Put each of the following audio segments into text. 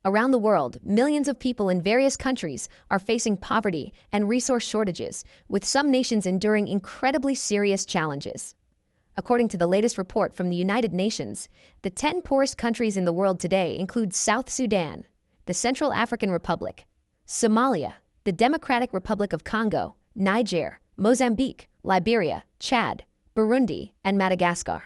Around the world, millions of people in various countries are facing poverty and resource shortages, with some nations enduring incredibly serious challenges. According to the latest report from the United Nations, the 10 poorest countries in the world today include South Sudan, the Central African Republic, Somalia, the Democratic Republic of Congo, Niger, Mozambique, Liberia, Chad, Burundi, and Madagascar.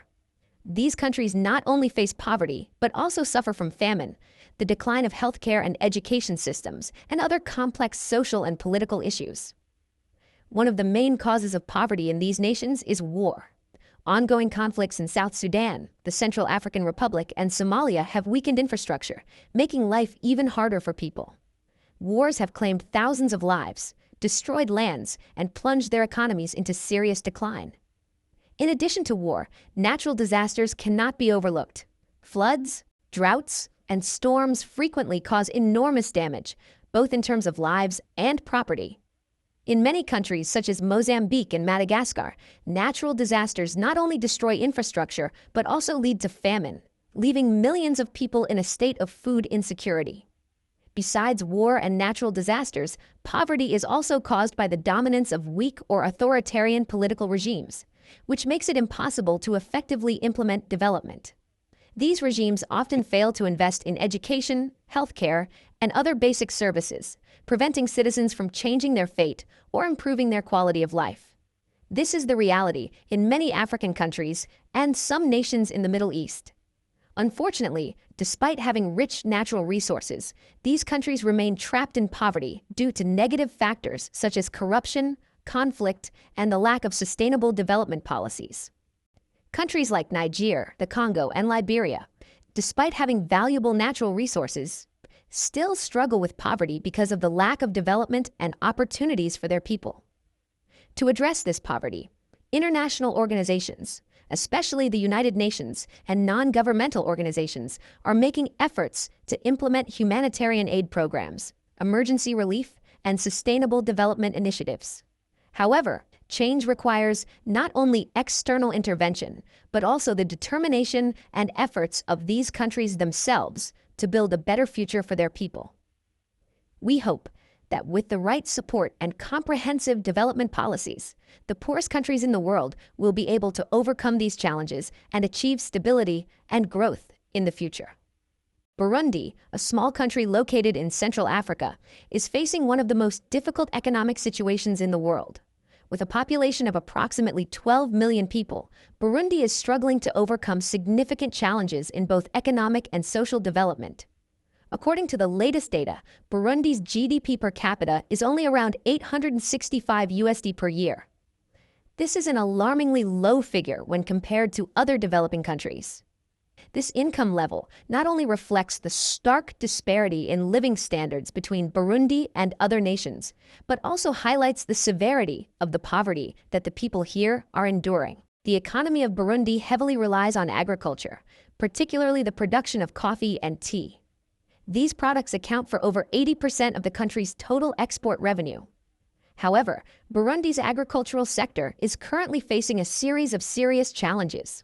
These countries not only face poverty, but also suffer from famine, the decline of healthcare and education systems, and other complex social and political issues. One of the main causes of poverty in these nations is war. Ongoing conflicts in South Sudan, the Central African Republic, and Somalia have weakened infrastructure, making life even harder for people. Wars have claimed thousands of lives, destroyed lands, and plunged their economies into serious decline. In addition to war, natural disasters cannot be overlooked. Floods, droughts, and storms frequently cause enormous damage, both in terms of lives and property. In many countries, such as Mozambique and Madagascar, natural disasters not only destroy infrastructure, but also lead to famine, leaving millions of people in a state of food insecurity. Besides war and natural disasters, poverty is also caused by the dominance of weak or authoritarian political regimes, which makes it impossible to effectively implement development. These regimes often fail to invest in education, healthcare, and other basic services, preventing citizens from changing their fate or improving their quality of life. This is the reality in many African countries and some nations in the Middle East. Unfortunately, despite having rich natural resources, these countries remain trapped in poverty due to negative factors such as corruption, conflict, and the lack of sustainable development policies. Countries like Niger, the Congo, and Liberia, despite having valuable natural resources, still struggle with poverty because of the lack of development and opportunities for their people. To address this poverty, international organizations, especially the United Nations and non-governmental organizations, are making efforts to implement humanitarian aid programs, emergency relief, and sustainable development initiatives. However, change requires not only external intervention, but also the determination and efforts of these countries themselves to build a better future for their people. We hope that with the right support and comprehensive development policies, the poorest countries in the world will be able to overcome these challenges and achieve stability and growth in the future. Burundi, a small country located in Central Africa, is facing one of the most difficult economic situations in the world. With a population of approximately 12 million people, Burundi is struggling to overcome significant challenges in both economic and social development. According to the latest data, Burundi's GDP per capita is only around 865 USD per year. This is an alarmingly low figure when compared to other developing countries. This income level not only reflects the stark disparity in living standards between Burundi and other nations, but also highlights the severity of the poverty that the people here are enduring. The economy of Burundi heavily relies on agriculture, particularly the production of coffee and tea. These products account for over 80% of the country's total export revenue. However, Burundi's agricultural sector is currently facing a series of serious challenges.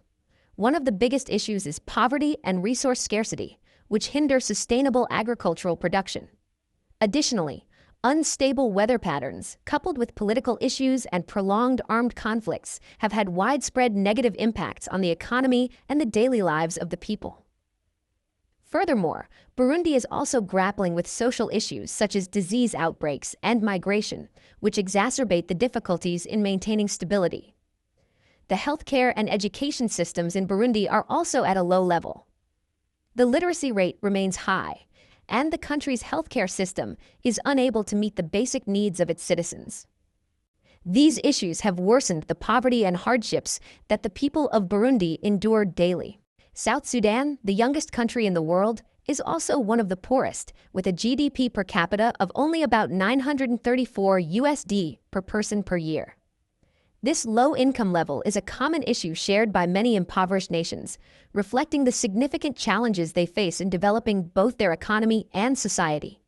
One of the biggest issues is poverty and resource scarcity, which hinder sustainable agricultural production. Additionally, unstable weather patterns, coupled with political issues and prolonged armed conflicts, have had widespread negative impacts on the economy and the daily lives of the people. Furthermore, Burundi is also grappling with social issues such as disease outbreaks and migration, which exacerbate the difficulties in maintaining stability. The healthcare and education systems in Burundi are also at a low level. The literacy rate remains high, and the country's healthcare system is unable to meet the basic needs of its citizens. These issues have worsened the poverty and hardships that the people of Burundi endure daily. South Sudan, the youngest country in the world, is also one of the poorest, with a GDP per capita of only about 934 USD per person per year. This low income level is a common issue shared by many impoverished nations, reflecting the significant challenges they face in developing both their economy and society.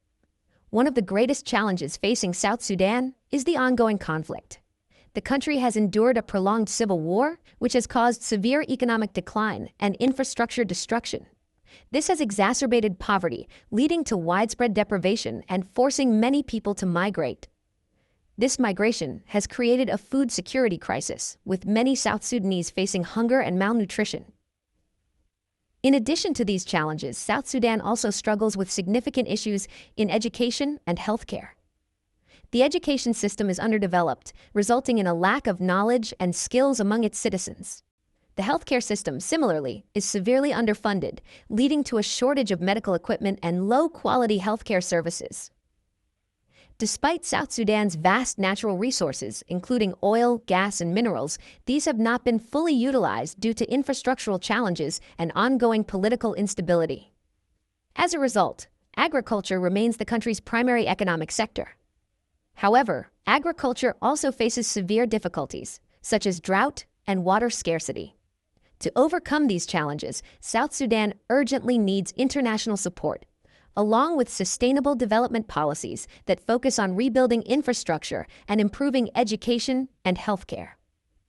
One of the greatest challenges facing South Sudan is the ongoing conflict. The country has endured a prolonged civil war, which has caused severe economic decline and infrastructure destruction. This has exacerbated poverty, leading to widespread deprivation and forcing many people to migrate. This migration has created a food security crisis, with many South Sudanese facing hunger and malnutrition. In addition to these challenges, South Sudan also struggles with significant issues in education and healthcare. The education system is underdeveloped, resulting in a lack of knowledge and skills among its citizens. The healthcare system, similarly, is severely underfunded, leading to a shortage of medical equipment and low-quality healthcare services. Despite South Sudan's vast natural resources, including oil, gas, and minerals, these have not been fully utilized due to infrastructural challenges and ongoing political instability. As a result, agriculture remains the country's primary economic sector. However, agriculture also faces severe difficulties, such as drought and water scarcity. To overcome these challenges, South Sudan urgently needs international support, along with sustainable development policies that focus on rebuilding infrastructure and improving education and healthcare.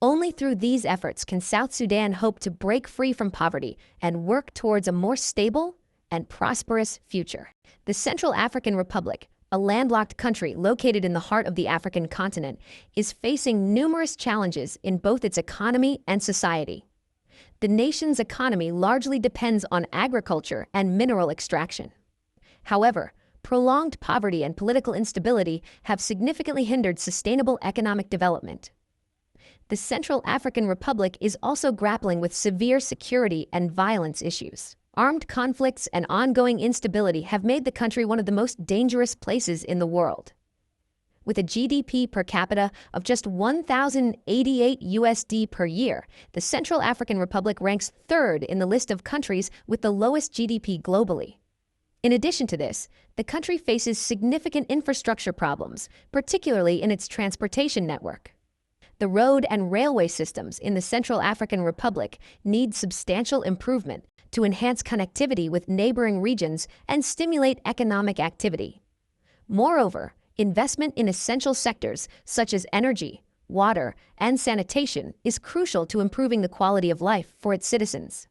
Only through these efforts can South Sudan hope to break free from poverty and work towards a more stable and prosperous future. The Central African Republic, a landlocked country located in the heart of the African continent, is facing numerous challenges in both its economy and society. The nation's economy largely depends on agriculture and mineral extraction. However, prolonged poverty and political instability have significantly hindered sustainable economic development. The Central African Republic is also grappling with severe security and violence issues. Armed conflicts and ongoing instability have made the country one of the most dangerous places in the world. With a GDP per capita of just $1,088 per year, the Central African Republic ranks third in the list of countries with the lowest GDP globally. In addition to this, the country faces significant infrastructure problems, particularly in its transportation network. The road and railway systems in the Central African Republic need substantial improvement to enhance connectivity with neighboring regions and stimulate economic activity. Moreover, investment in essential sectors such as energy, water, and sanitation is crucial to improving the quality of life for its citizens.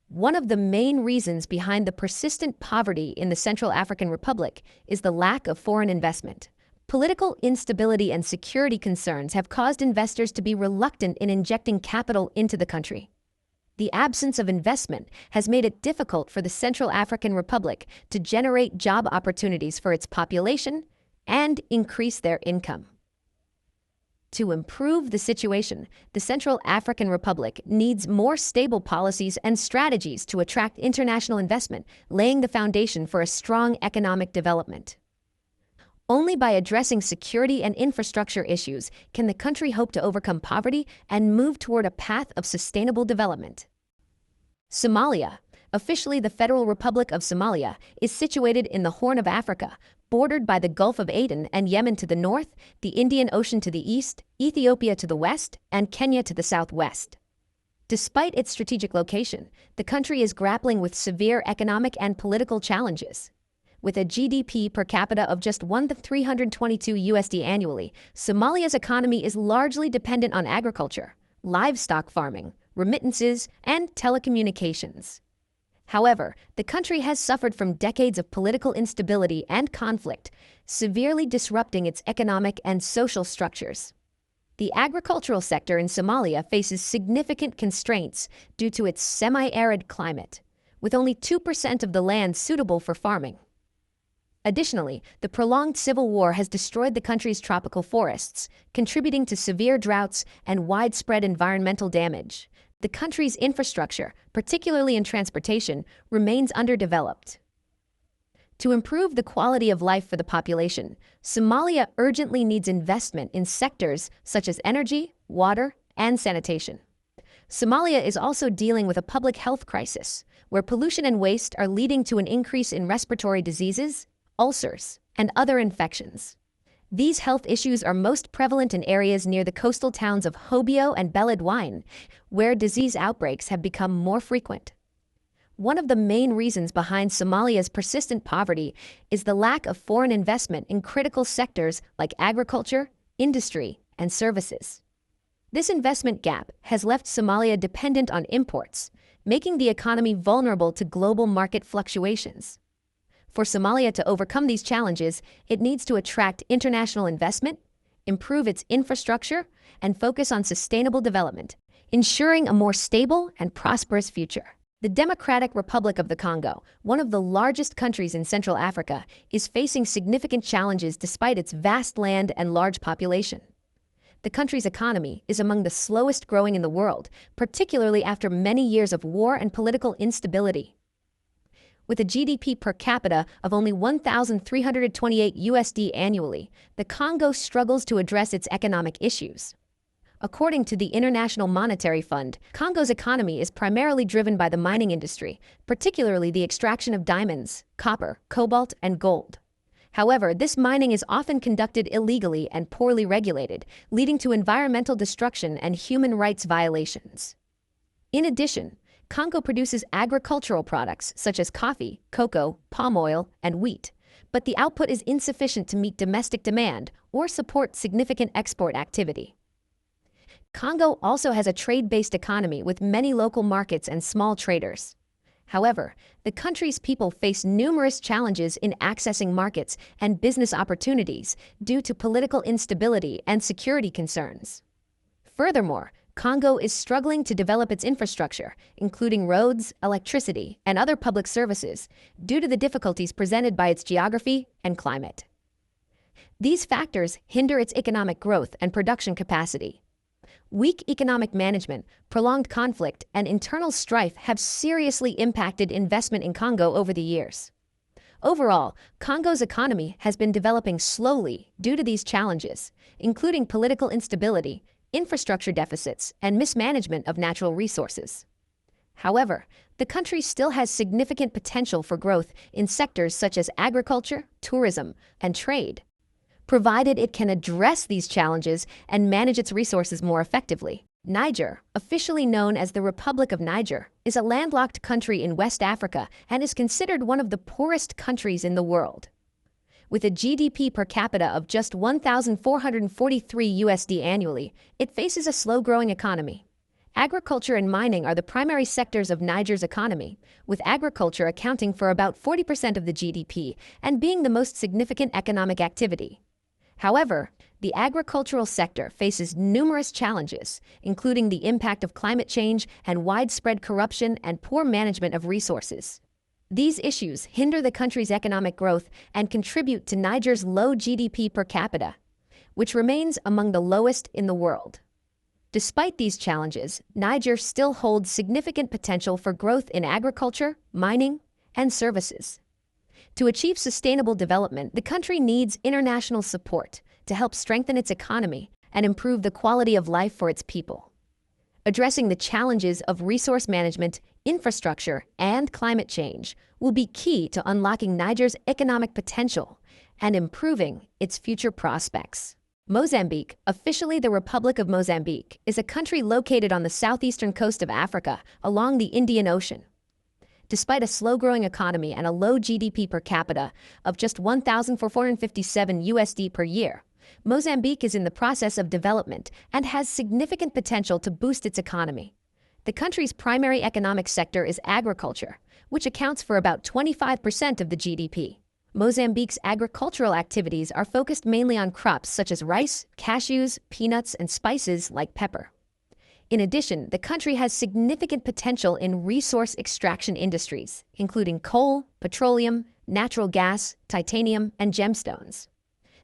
One of the main reasons behind the persistent poverty in the Central African Republic is the lack of foreign investment. Political instability and security concerns have caused investors to be reluctant in injecting capital into the country. The absence of investment has made it difficult for the Central African Republic to generate job opportunities for its population and increase their income. To improve the situation, the Central African Republic needs more stable policies and strategies to attract international investment, laying the foundation for a strong economic development. Only by addressing security and infrastructure issues can the country hope to overcome poverty and move toward a path of sustainable development. Somalia, officially the Federal Republic of Somalia, is situated in the Horn of Africa, bordered by the Gulf of Aden and Yemen to the north, the Indian Ocean to the east, Ethiopia to the west, and Kenya to the southwest. Despite its strategic location, the country is grappling with severe economic and political challenges. With a GDP per capita of just $1,322 annually, Somalia's economy is largely dependent on agriculture, livestock farming, remittances, and telecommunications. However, the country has suffered from decades of political instability and conflict, severely disrupting its economic and social structures. The agricultural sector in Somalia faces significant constraints due to its semi-arid climate, with only 2% of the land suitable for farming. Additionally, the prolonged civil war has destroyed the country's tropical forests, contributing to severe droughts and widespread environmental damage. The country's infrastructure, particularly in transportation, remains underdeveloped. To improve the quality of life for the population, Somalia urgently needs investment in sectors such as energy, water, and sanitation. Somalia is also dealing with a public health crisis, where pollution and waste are leading to an increase in respiratory diseases, ulcers, and other infections. These health issues are most prevalent in areas near the coastal towns of Hobyo and Beledweyne, where disease outbreaks have become more frequent. One of the main reasons behind Somalia's persistent poverty is the lack of foreign investment in critical sectors like agriculture, industry, and services. This investment gap has left Somalia dependent on imports, making the economy vulnerable to global market fluctuations. For Somalia to overcome these challenges, it needs to attract international investment, improve its infrastructure, and focus on sustainable development, ensuring a more stable and prosperous future. The Democratic Republic of the Congo, one of the largest countries in Central Africa, is facing significant challenges despite its vast land and large population. The country's economy is among the slowest growing in the world, particularly after many years of war and political instability. With a GDP per capita of only 1,328 USD annually, the Congo struggles to address its economic issues. According to the International Monetary Fund, Congo's economy is primarily driven by the mining industry, particularly the extraction of diamonds, copper, cobalt, and gold. However, this mining is often conducted illegally and poorly regulated, leading to environmental destruction and human rights violations. In addition, Congo produces agricultural products such as coffee, cocoa, palm oil, and wheat, but the output is insufficient to meet domestic demand or support significant export activity. Congo also has a trade-based economy with many local markets and small traders. However, the country's people face numerous challenges in accessing markets and business opportunities due to political instability and security concerns. Furthermore, Congo is struggling to develop its infrastructure, including roads, electricity, and other public services, due to the difficulties presented by its geography and climate. These factors hinder its economic growth and production capacity. Weak economic management, prolonged conflict, and internal strife have seriously impacted investment in Congo over the years. Overall, Congo's economy has been developing slowly due to these challenges, including political instability, infrastructure deficits, and mismanagement of natural resources. However, the country still has significant potential for growth in sectors such as agriculture, tourism, and trade, provided it can address these challenges and manage its resources more effectively. Niger, officially known as the Republic of Niger, is a landlocked country in West Africa and is considered one of the poorest countries in the world. With a GDP per capita of just 1,443 USD annually, it faces a slow-growing economy. Agriculture and mining are the primary sectors of Niger's economy, with agriculture accounting for about 40% of the GDP and being the most significant economic activity. However, the agricultural sector faces numerous challenges, including the impact of climate change and widespread corruption and poor management of resources. These issues hinder the country's economic growth and contribute to Niger's low GDP per capita, which remains among the lowest in the world. Despite these challenges, Niger still holds significant potential for growth in agriculture, mining, and services. To achieve sustainable development, the country needs international support to help strengthen its economy and improve the quality of life for its people. Addressing the challenges of resource management, infrastructure, and climate change will be key to unlocking Niger's economic potential and improving its future prospects. Mozambique, officially the Republic of Mozambique, is a country located on the southeastern coast of Africa along the Indian Ocean. Despite a slow-growing economy and a low GDP per capita of just 1,457 USD per year, Mozambique is in the process of development and has significant potential to boost its economy. The country's primary economic sector is agriculture, which accounts for about 25% of the GDP. Mozambique's agricultural activities are focused mainly on crops such as rice, cashews, peanuts, and spices like pepper. In addition, the country has significant potential in resource extraction industries, including coal, petroleum, natural gas, titanium, and gemstones.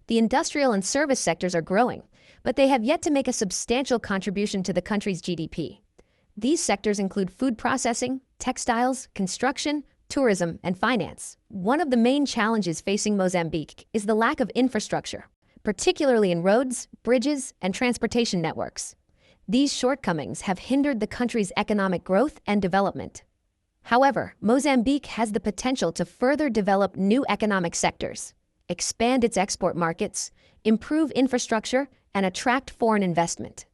The industrial and service sectors are growing, but they have yet to make a substantial contribution to the country's GDP. These sectors include food processing, textiles, construction, tourism, and finance. One of the main challenges facing Mozambique is the lack of infrastructure, particularly in roads, bridges, and transportation networks. These shortcomings have hindered the country's economic growth and development. However, Mozambique has the potential to further develop new economic sectors, expand its export markets, improve infrastructure, and attract foreign investment.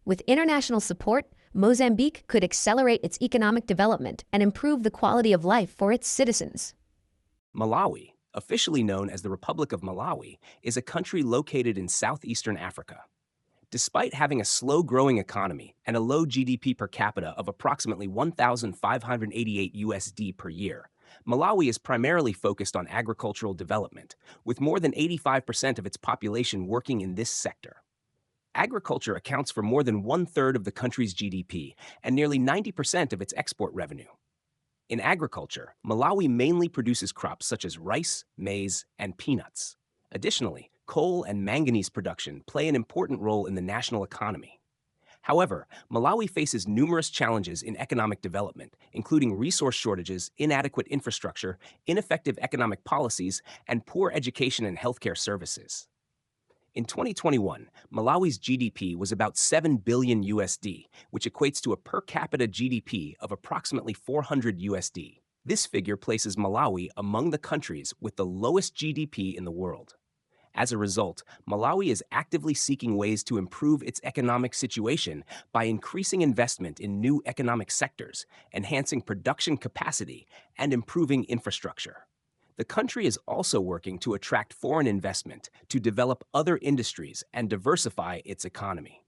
With international support, Mozambique could accelerate its economic development and improve the quality of life for its citizens. Malawi, officially known as the Republic of Malawi, is a country located in southeastern Africa. Despite having a slow-growing economy and a low GDP per capita of approximately 1,588 USD per year, Malawi is primarily focused on agricultural development, with more than 85% of its population working in this sector. Agriculture accounts for more than one-third of the country's GDP and nearly 90% of its export revenue. In agriculture, Malawi mainly produces crops such as rice, maize, and peanuts. Additionally, coal and manganese production play an important role in the national economy. However, Malawi faces numerous challenges in economic development, including resource shortages, inadequate infrastructure, ineffective economic policies, and poor education and healthcare services. In 2021, Malawi's GDP was about 7 billion USD, which equates to a per capita GDP of approximately 400 USD. This figure places Malawi among the countries with the lowest GDP in the world. As a result, Malawi is actively seeking ways to improve its economic situation by increasing investment in new economic sectors, enhancing production capacity, and improving infrastructure. The country is also working to attract foreign investment to develop other industries and diversify its economy.